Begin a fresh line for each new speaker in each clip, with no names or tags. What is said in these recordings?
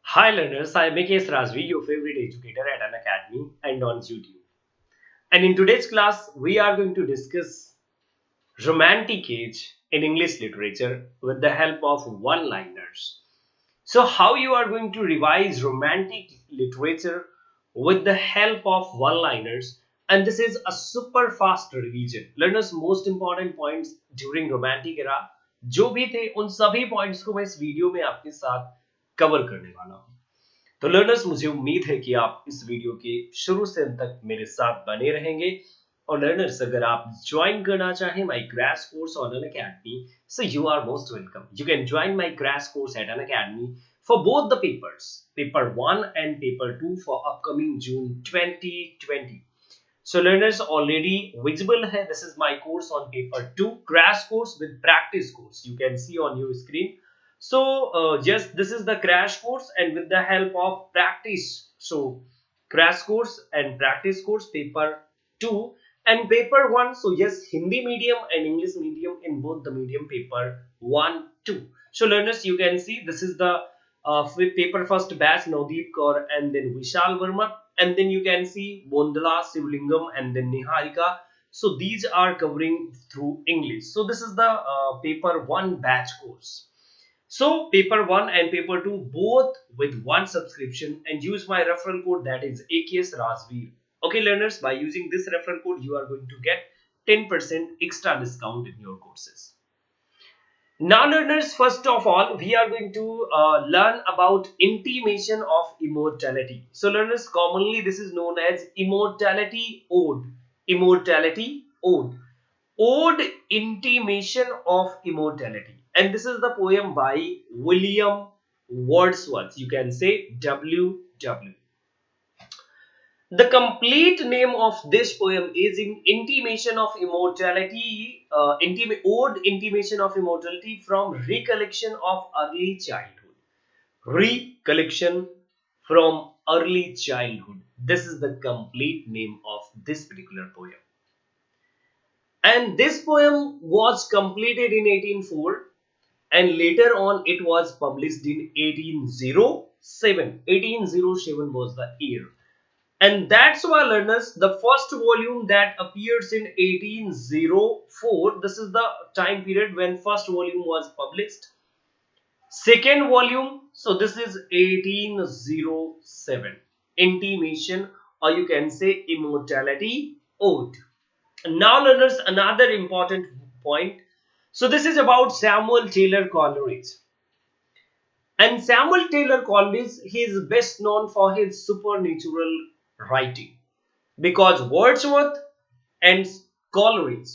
Hi learners, I am AKSRajveer, your favorite educator at an academy and on YouTube. And in today's class, we are going to discuss romantic age in English literature with the help of one-liners. So how you are going to revise romantic literature with the help of one-liners, and this is a super fast revision. Learners, most important points during romantic era जो भी थे उन सभी points को मैं इस video में आपके साथ कवर करने वाला हूँ। तो लर्नर्स मुझे उम्मीद है कि आप इस वीडियो के शुरू से अंत तक मेरे साथ बने रहेंगे और लर्नर्स अगर आप ज्वाइन करना चाहें my crash course on Unacademy so you are most welcome you can join my crash course at Unacademy for both the papers paper 1 and paper 2 for upcoming June 2020. So learners already visible hai. This is my course on paper 2 crash course with practice course. You can see on your screen. So yes, this is the crash course and with the help of practice. So crash course and practice course paper 2 and paper 1. So yes, Hindi medium and English medium in both the medium paper 1, 2. So learners, you can see this is the paper first batch Navdeep Kaur and then Vishal Verma, and then you can see Bondala, Sivlingam, and then Niharika. So these are covering through English. So this is the paper 1 batch course. So paper 1 and paper 2 both with one subscription and use my referral code, that is AKSRajveer. Okay learners, by using this referral code you are going to get 10% extra discount in your courses. Now learners, first of all, we are going to learn about intimation of immortality. So learners, commonly this is known as immortality ode. Immortality ode. Ode intimation of immortality. And this is the poem by William Wordsworth. You can say W.W. The complete name of this poem is in Intimation of Immortality, Ode Intimation of Immortality from Recollection of Early Childhood. Recollection from Early Childhood. This is the complete name of this particular poem. And this poem was completed in 1804 and later on it was published in 1807. 1807 was the year. And that's why learners, the first volume that appears in 1804, this is the time period when first volume was published. Second volume, so this is 1807, Intimation, or you can say Immortality Ode. Now learners, another important point. So this is about Samuel Taylor Coleridge. And Samuel Taylor Coleridge, he is best known for his supernatural writing, because Wordsworth and Coleridge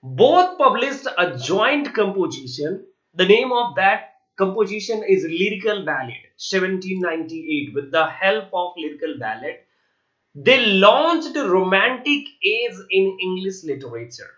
both published a joint composition. The name of that composition is Lyrical Ballad 1798. With the help of Lyrical Ballad, they launched romantic age in English literature.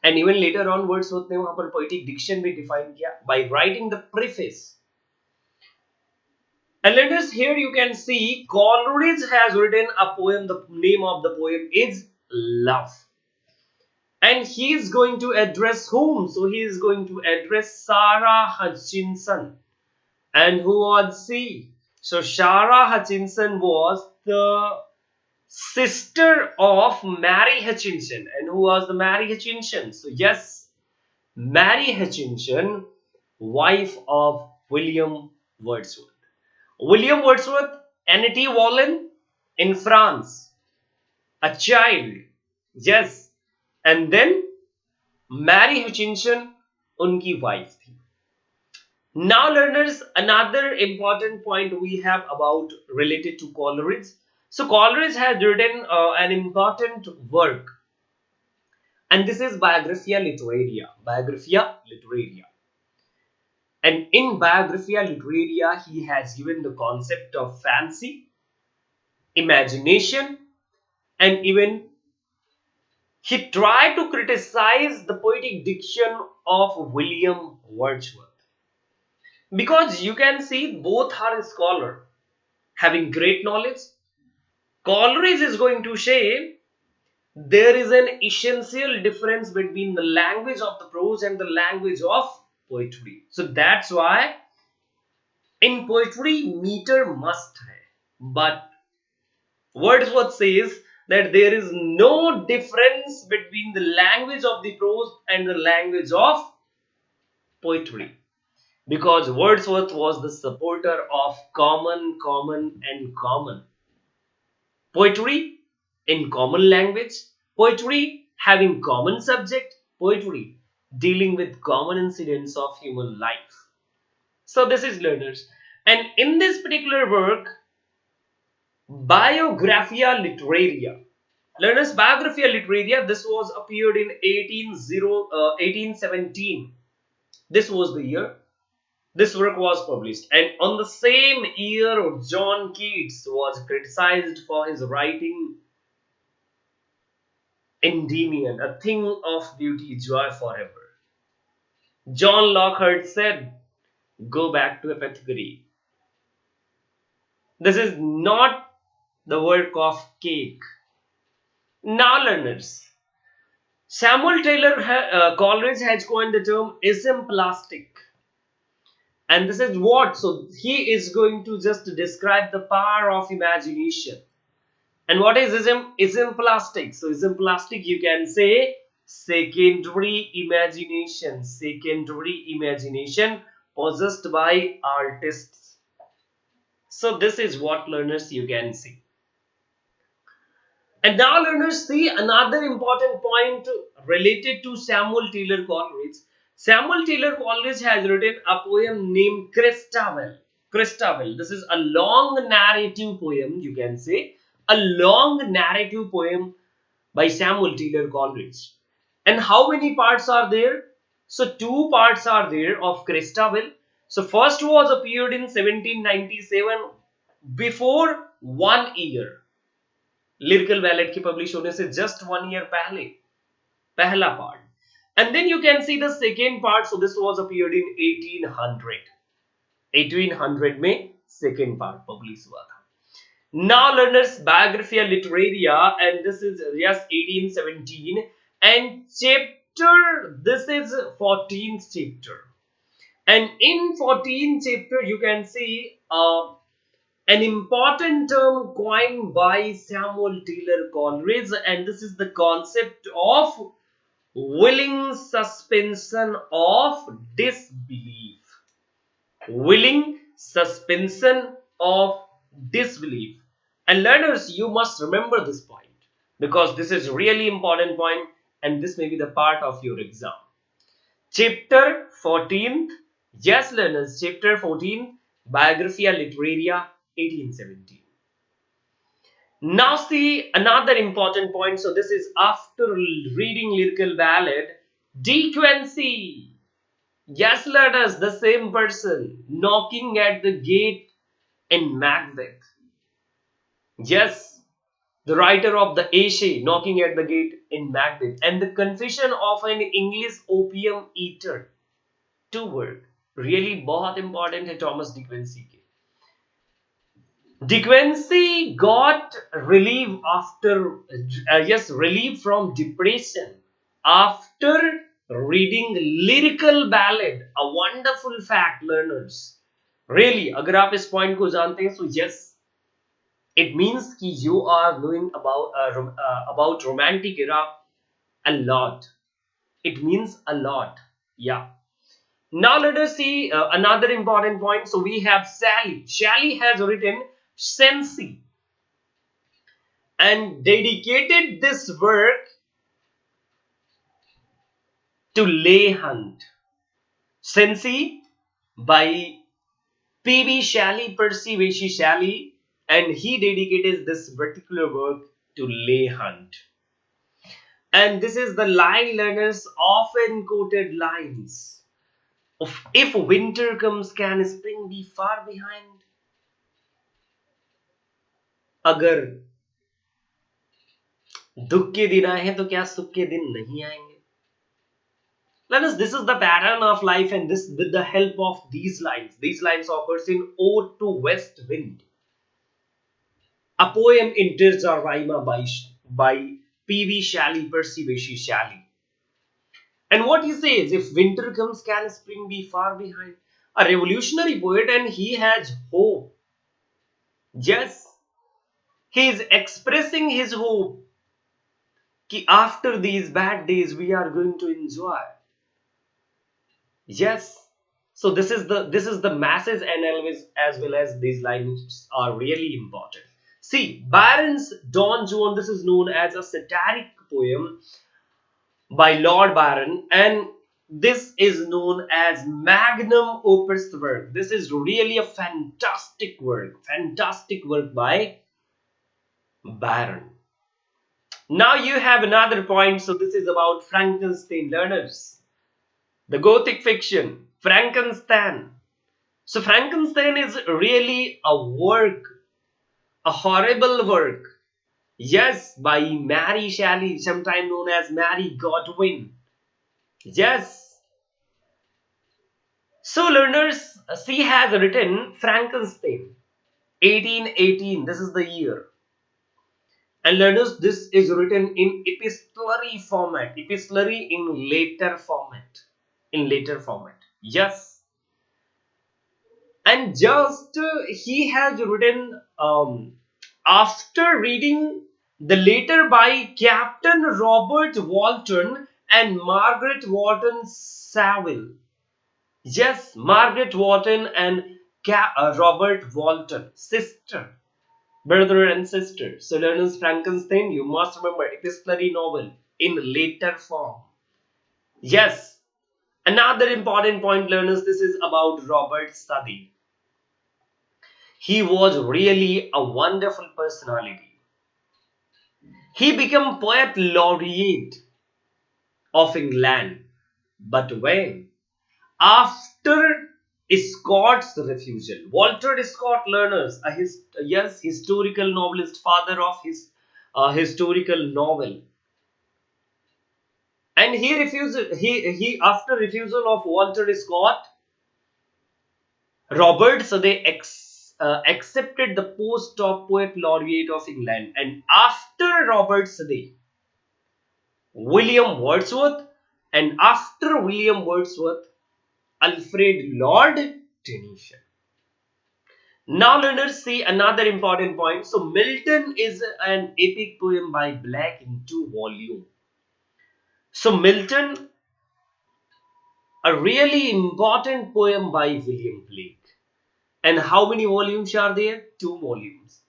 And even later on Wordsworth ने वहां पर poetic diction भी define किया by writing the preface. And let us, here you can see Coleridge has written a poem. The name of the poem is Love. And he is going to address whom? So he is going to address Sarah Hutchinson. And who was she? So Sarah Hutchinson was the sister of Mary Hutchinson. And who was the Mary Hutchinson? So yes, Mary Hutchinson, wife of William Wordsworth. William Wordsworth, N.T. Wallen in France, a child, yes, and then Mary Hutchinson, unki wife thi. Now learners, another important point we have about related to Coleridge. So Coleridge has written an important work, and this is Biographia Literaria. Biographia Literaria. And in Biographia Literaria, he has given the concept of fancy, imagination, and even he tried to criticize the poetic diction of William Wordsworth. Because you can see both are a scholar having great knowledge. Coleridge is going to say there is an essential difference between the language of the prose and the language of poetry. So that's why In poetry, meter must hai, but Wordsworth says that there is no difference between the language of the prose and the language of poetry, because Wordsworth was the supporter of common, common, and common. Poetry in common language, poetry having common subject, poetry dealing with common incidents of human life. So, this is learners. And in this particular work, Biographia Literaria. Learners, Biographia Literaria, this was appeared in 1817. This was the year this work was published. And on the same year, John Keats was criticized for his writing Endymion, a thing of beauty, joy forever. John Lockhart said, go back to apothecary. This is not the work of cake. Now, learners, Samuel Taylor Coleridge has coined the term ismplastic. And this is what? So, he is going to just describe the power of imagination. And what is ismplastic? So, ismplastic, you can say secondary imagination possessed by artists. So, this is what, learners, you can see. And now, learners, see another important point related to Samuel Taylor Coleridge. Samuel Taylor Coleridge has written a poem named Christabel. Christabel. This is a long narrative poem, you can say. A long narrative poem by Samuel Taylor Coleridge. And how many parts are there? So, two parts are there of Christabel. So, first was appeared in 1797, before 1 year. Lyrical ballot के publish होने से just 1 year पहले पहला part. And then you can see the second part. So this was appeared in 1800. 1800 में second part publish हुआ था. Now, learners, Biographia Literaria, and this is, yes, 1817, and chapter, this is 14th chapter. And in 14th chapter, you can see an important term coined by Samuel Taylor Coleridge, and this is the concept of willing suspension of disbelief. Willing suspension of disbelief. And learners, you must remember this point, because this is really important point, and this may be the part of your exam. Chapter 14th, yes, learners, chapter 14, Biographia Literaria, 1817. Now see another important point. So this is after reading lyrical ballad, De Quincey. Yes, learners, the same person knocking at the gate in Macbeth. Yes, the writer of the Essay knocking at the gate in Macbeth, and the confession of an English opium eater. Two words really बहुत important है Thomas De Quincey के. De Quincey got relief after relief from depression after reading lyrical ballad. A wonderful fact, learners. Really, अगर आप इस point को जानते हैं, so yes, it means कि you are knowing about romantic era a lot. It means a lot. Yeah. Now let us see another important point. So we have Sally. Sally has written Cenci and dedicated this work to Leigh Hunt. Cenci by P.B. Shelley, Percy Bysshe Shelley, and he dedicated this particular work to Leigh Hunt. And this is the line, learners, often quoted lines of if winter comes, can spring be far behind? अगर दुख के दिन आए हैं तो क्या सुख के दिन नहीं आएंगे? Learners, this is the pattern of life, and this with the help of these lines. These lines occurs in Ode to West Wind, a poem in Tirza Rima by P.B. Shelley, Percy Bysshe Shelley. And what he says, if winter comes, can spring be far behind? a revolutionary poet, and he has hope. Yes, he is expressing his hope कि after these bad days we are going to enjoy. Yes. So this is the message, and as well as these lines are really important. See, Byron's Don Juan, this is known as a satiric poem by Lord Byron, and this is known as magnum opus work. This is really a fantastic work by Byron. Now you have another point. So this is about Frankenstein, learners. The Gothic fiction, Frankenstein. So Frankenstein is really a work, a horrible work. Yes, by Mary Shelley, sometimes known as Mary Godwin. Yes. So learners, she has written Frankenstein, 1818. This is the year. And learners, this is written in epistolary format. Epistolary in later format. In later format. Yes. And just he has written after reading the letter by Captain Robert Walton and Margaret Walton Saville. Yes, Margaret Walton and Robert Walton, brother and sister. So learners, Frankenstein, you must remember, epistolary novel in later form. Yes, another important point, learners, this is about Robert Southey. He was really a wonderful personality. He became poet laureate of England. But when? After Scott's refusal. Walter Scott, learners, yes, historical novelist, father of his historical novel. And he refused, he after refusal of Walter Scott, Robert Southey accepted the post of Poet Laureate of England, and after Robert Southey, William Wordsworth, and after William Wordsworth, Alfred Lord Tennyson. Now learners, see another important point. So Milton is an epic poem by Black in 2 volumes. So Milton, a really important poem by William Blake. And how many volumes are there? 2 volumes.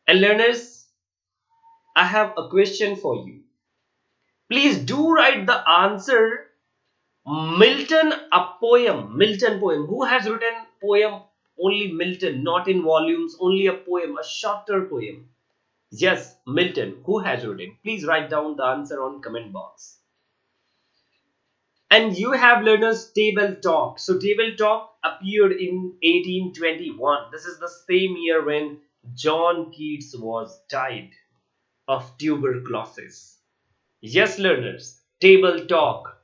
And learners, I have a question for you. Please do write the answer. Milton, a poem. Milton poem. Who has written poem? Only Milton, not in volumes. Only a poem, a shorter poem. Yes, Milton. Who has written? Please write down the answer on comment box. And you have learners Table Talk. So Table Talk appeared in 1821. This is the same year when John Keats was died of tuberculosis. Yes, learners, Table Talk.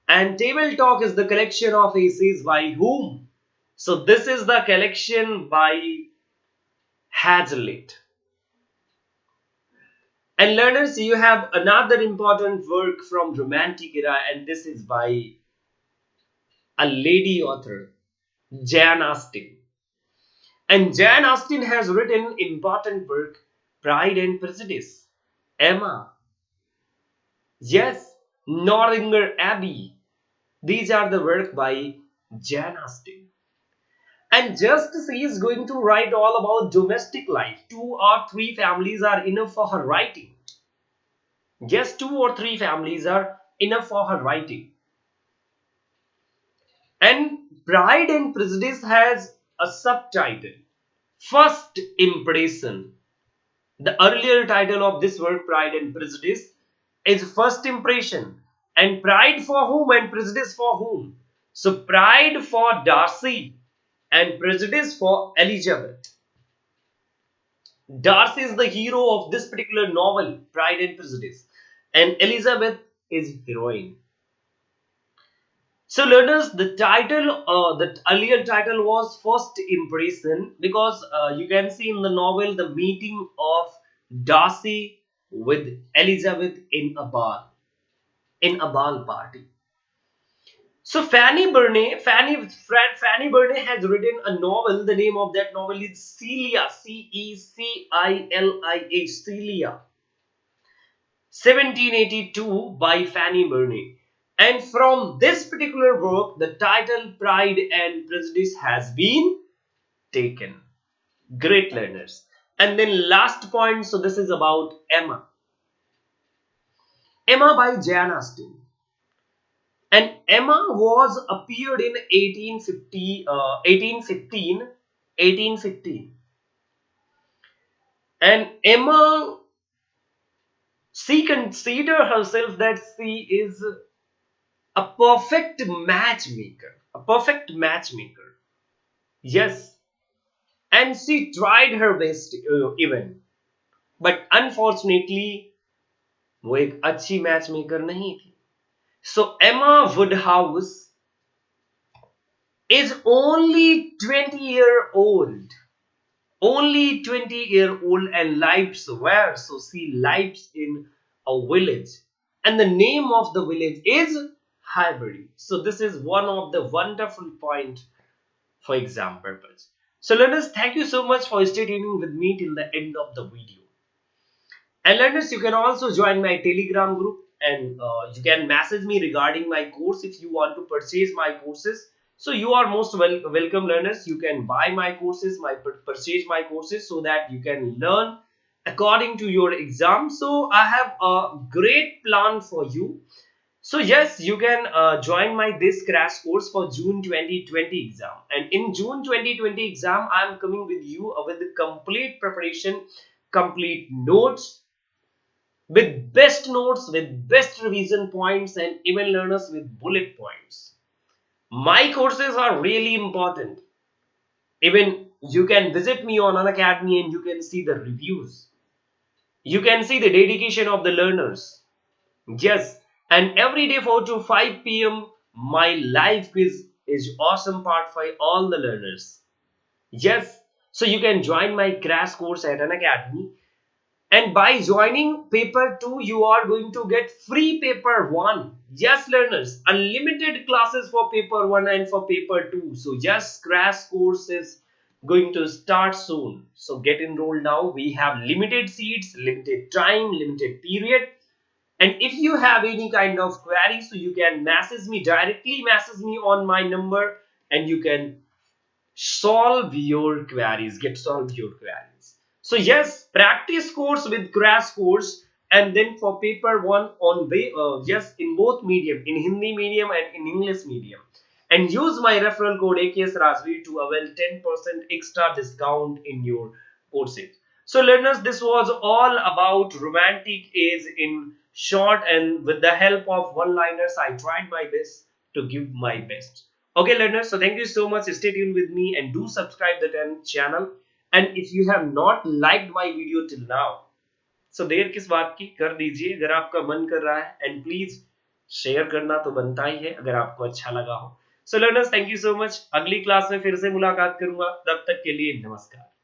And Table Talk is the collection of essays by whom? So this is the collection by Hazlitt. And learners, you have another important work from Romantic era, and this is by a lady author, Jane Austen. And Jane Austen has written important work, Pride and Prejudice, Emma, yes, Northanger Abbey. These are the work by Jane Austen. And just she is going to write all about domestic life. 2 or 3 families are enough for her writing. Just 2 or 3 families are enough for her writing. And Pride and Prejudice has a subtitle, First Impression. The earlier title of this work, Pride and Prejudice, is First Impression. And pride for whom and prejudice for whom? So pride for Darcy and prejudice for Elizabeth. Darcy is the hero of this particular novel, Pride and Prejudice, and Elizabeth is heroine. So learners, the earlier title was First Impression, because you can see in the novel the meeting of Darcy with Elizabeth in a ball party. So Fanny Burney has written a novel. The name of that novel is Celia, Cecilia, Celia, 1782 by Fanny Burney. And from this particular work, the title Pride and Prejudice has been taken. Great learners. And then last point, so this is about Emma. Emma by Jane Austen. And Emma was appeared in 1815. And Emma, she consider herself that she is a perfect matchmaker. A perfect matchmaker. Yes. And she tried her best even. But unfortunately, वो एक अच्छी matchmaker नहीं थी. So Emma Woodhouse is only 20-year-old. Only 20-year-old and lives where? So she lives in a village. And the name of the village is Highbury. So this is one of the wonderful point for exam purpose. So learners, thank you so much for staying tuning with me till the end of the video. And learners, you can also join my Telegram group and you can message me regarding my course if you want to purchase my courses. So you are most welcome learners. You can buy my courses, purchase my courses so that you can learn according to your exam. So I have a great plan for you. So yes, you can join my this crash course for June 2020 exam. And in June 2020 exam, I am coming with you with the complete preparation, complete notes, with best notes, with best revision points, and even learners with bullet points. My courses are really important. Even you can visit me on Unacademy and you can see the reviews. You can see the dedication of the learners. Yes, and every day 4 to 5 p.m. my live quiz is awesome part for all the learners. Yes, so you can join my crash course at Unacademy. And by joining paper 2, you are going to get free paper 1. Yes, learners, unlimited classes for paper 1 and for paper 2. So, yes, crash course is going to start soon. So, get enrolled now. We have limited seats, limited time, limited period. And if you have any kind of query, so you can message me directly, message me on my number, and you can solve your queries, get solve your queries. So yes, practice course with crash course, and then for paper 1 on yes, in both medium, in Hindi medium and in English medium, and use my referral code AKSRajveer to avail 10% extra discount in your courses. So learners, this was all about romantic age in short, and with the help of one-liners I tried my best to give my best. Okay, learners, so thank you so much. Stay tuned with me and do subscribe the channel. And if you have not liked my video till now, so देर किस बात की, कर दीजिए अगर आपका मन कर रहा है, and please शेयर करना तो बनता ही है अगर आपको अच्छा लगा हो. So learners, thank you so much. अगली क्लास में फिर से मुलाकात करूंगा. तब तक के लिए नमस्कार.